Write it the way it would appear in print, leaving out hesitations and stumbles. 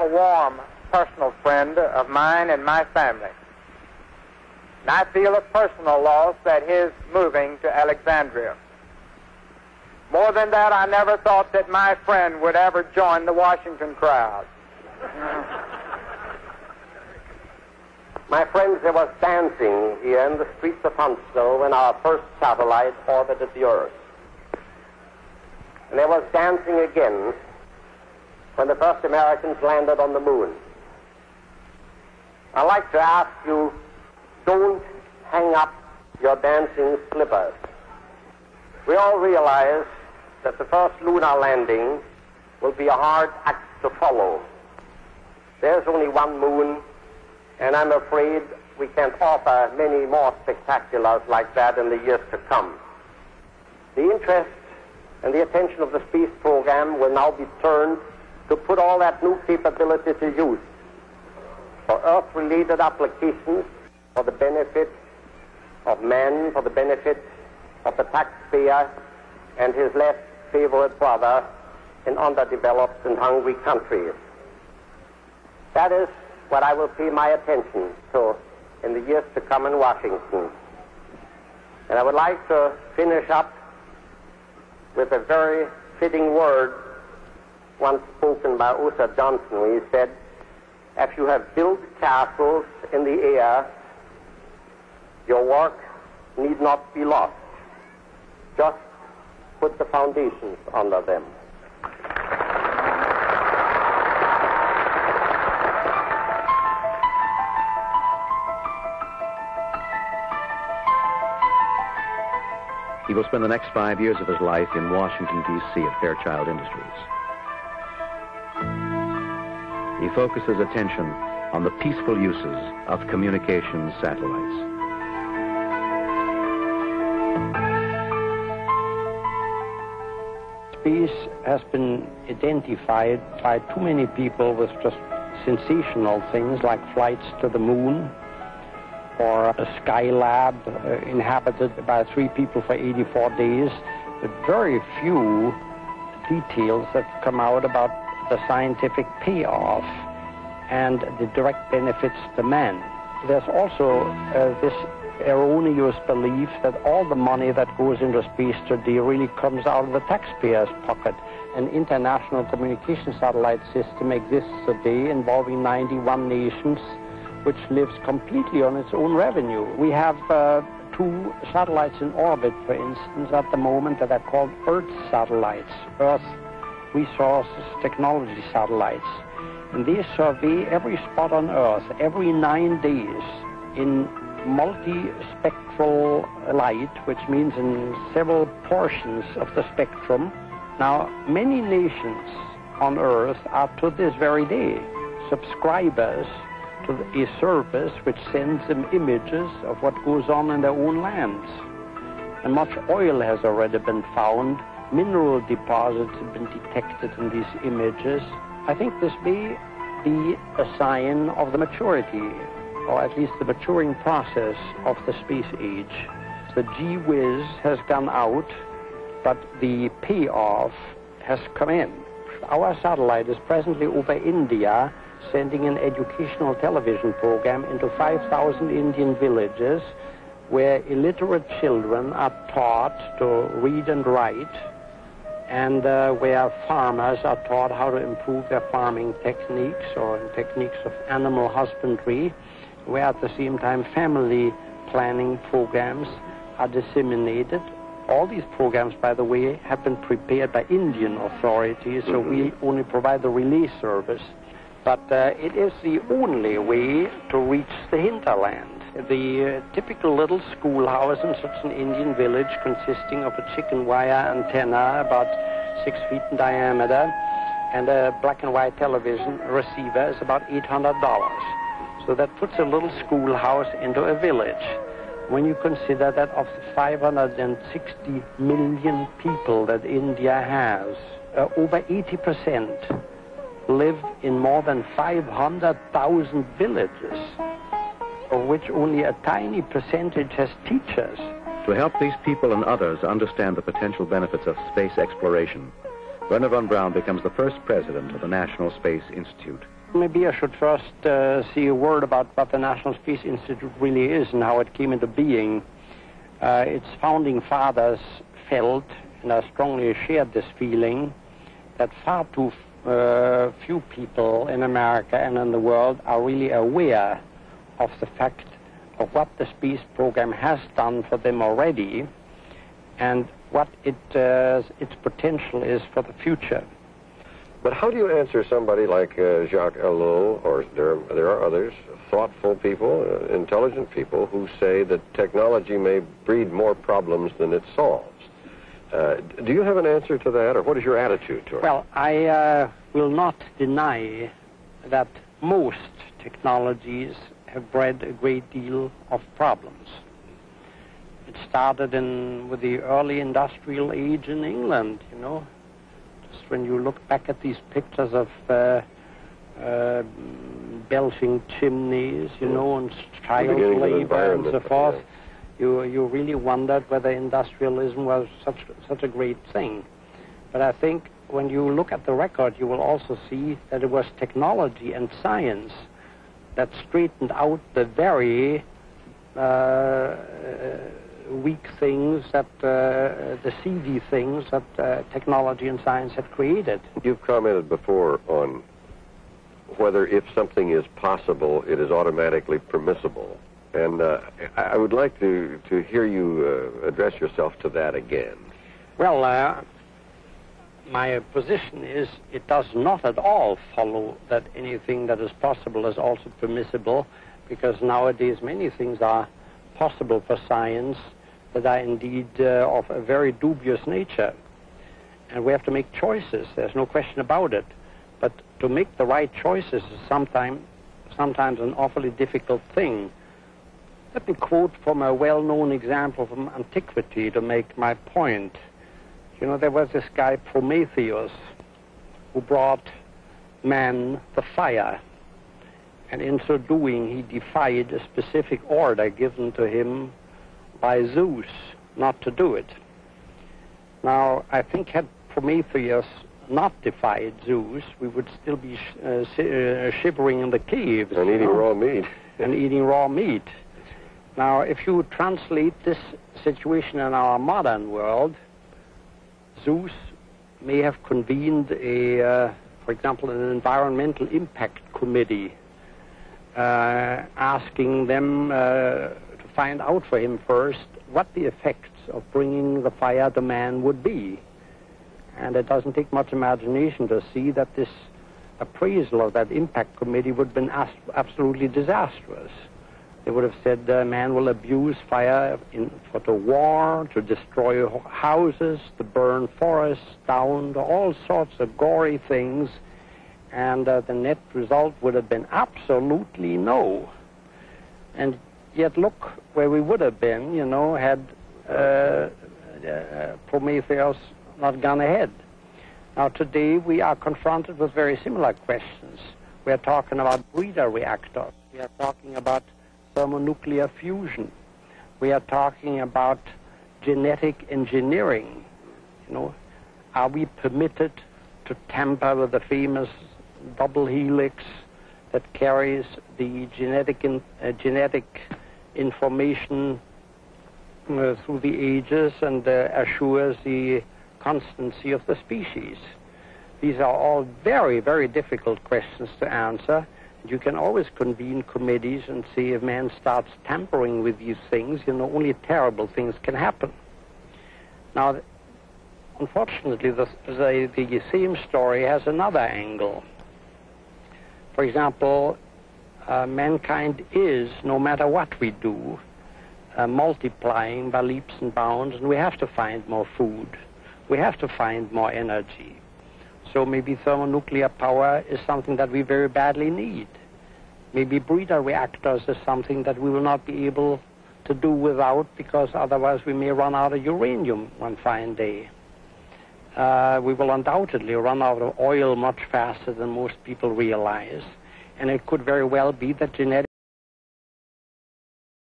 a warm personal friend of mine and my family. And I feel a personal loss at his moving to Alexandria. More than that, I never thought that my friend would ever join the Washington crowd. My friends, there was dancing here in the streets of Huntsville when our first satellite orbited the Earth. And there was dancing again when the first Americans landed on the moon. I'd like to ask you, don't hang up your dancing slippers. We all realize that the first lunar landing will be a hard act to follow. There's only one moon, and I'm afraid we can't offer many more spectaculars like that in the years to come. The interest and the attention of the space program will now be turned to put all that new capability to use for Earth-related applications, for the benefit of man, for the benefit of the taxpayer and his less favorite brother in underdeveloped and hungry countries. That is what I will pay my attention to in the years to come in Washington. And I would like to finish up with a very fitting word once spoken by Osa Johnson, where he said, if you have built castles in the air, your work need not be lost. Just put the foundations under them. He will spend the next 5 years of his life in Washington, D.C. at Fairchild Industries. He focuses attention on the peaceful uses of communications satellites. Space has been identified by too many people with just sensational things like flights to the moon, or a Skylab inhabited by 3 people for 84 days, but very few details have come out about the scientific payoff and the direct benefits to man. There's also this erroneous belief that all the money that goes into space today really comes out of the taxpayer's pocket. An international communication satellite system exists today involving 91 nations, which lives completely on its own revenue. We have 2 satellites in orbit, for instance, at the moment that are called Earth satellites, Earth Resource Technology satellites. And they survey every spot on Earth every 9 days in multispectral light, which means in several portions of the spectrum. Now, many nations on Earth are to this very day subscribers to a service which sends them images of what goes on in their own lands. And much oil has already been found. Mineral deposits have been detected in these images. I think this may be a sign of the maturity, or at least the maturing process of the space age. The gee whiz has gone out, but the payoff has come in. Our satellite is presently over India, sending an educational television program into 5,000 Indian villages where illiterate children are taught to read and write, and where farmers are taught how to improve their farming techniques or techniques of animal husbandry, where at the same time family planning programs are disseminated. All these programs, by the way, have been prepared by Indian authorities, so we only provide the relay service. But it is the only way to reach the hinterland. The typical little schoolhouse in such an Indian village, consisting of a chicken wire antenna about 6 feet in diameter and a black and white television receiver, is about $800. So that puts a little schoolhouse into a village. When you consider that of the 560 million people that India has, over 80% live in more than 500,000 villages, of which only a tiny percentage has teachers. To help these people and others understand the potential benefits of space exploration, Wernher von Braun becomes the first president of the National Space Institute. maybe I should first say a word about what the National Space Institute really is and how it came into being. Its founding fathers felt, and I strongly shared this feeling, that far too few people in America and in the world are really aware of the fact of what the space program has done for them already and what its potential is for the future. But how do you answer somebody like Jacques Ellul, or there are others, thoughtful people, intelligent people, who say that technology may breed more problems than it solves? Do you have an answer to that, or what is your attitude toward it? Well, I will not deny that most technologies have bred a great deal of problems. It started with the early industrial age in England, you know. Just when you look back at these pictures of belching chimneys, you know, and child labor and so forth, you really wondered whether industrialism was such a great thing. But I think when you look at the record, you will also see that it was technology and science that straightened out the very weak things, the seedy things that technology and science had created. You've commented before on whether if something is possible, it is automatically permissible. And I would like to hear you address yourself to that again. Well, my position is it does not at all follow that anything that is possible is also permissible, because nowadays many things are possible for science that are indeed of a very dubious nature. And we have to make choices, there's no question about it. But to make the right choices is sometimes an awfully difficult thing. Let me quote from a well-known example from antiquity to make my point. You know, there was this guy Prometheus who brought man the fire. And in so doing, he defied a specific order given to him by Zeus not to do it. Now, I think had Prometheus not defied Zeus, we would still be shivering in the caves. And eating raw meat. And eating raw meat. Now, if you translate this situation in our modern world, Zeus may have convened for example, an environmental impact committee, asking them to find out for him first what the effects of bringing the fire to man would be. And it doesn't take much imagination to see that this appraisal of that impact committee would have been absolutely disastrous. They would have said man will abuse fire for the war, to destroy houses, to burn forests down, to all sorts of gory things, and the net result would have been absolutely no. And yet look where we would have been, you know, had Prometheus not gone ahead. Now today we are confronted with very similar questions. We are talking about breeder reactors. We are talking about thermonuclear fusion. We are talking about genetic engineering. You know, are we permitted to tamper with the famous double helix that carries the genetic information through the ages and assures the constancy of the species? These are all very, very difficult questions to answer. You can always convene committees and see if man starts tampering with these things, you know, only terrible things can happen. Now, unfortunately, the same story has another angle. For example, mankind is, no matter what we do, multiplying by leaps and bounds, and we have to find more food. We have to find more energy. So maybe thermonuclear power is something that we very badly need. Maybe breeder reactors is something that we will not be able to do without, because otherwise we may run out of uranium one fine day. We will undoubtedly run out of oil much faster than most people realize. And it could very well be that genetic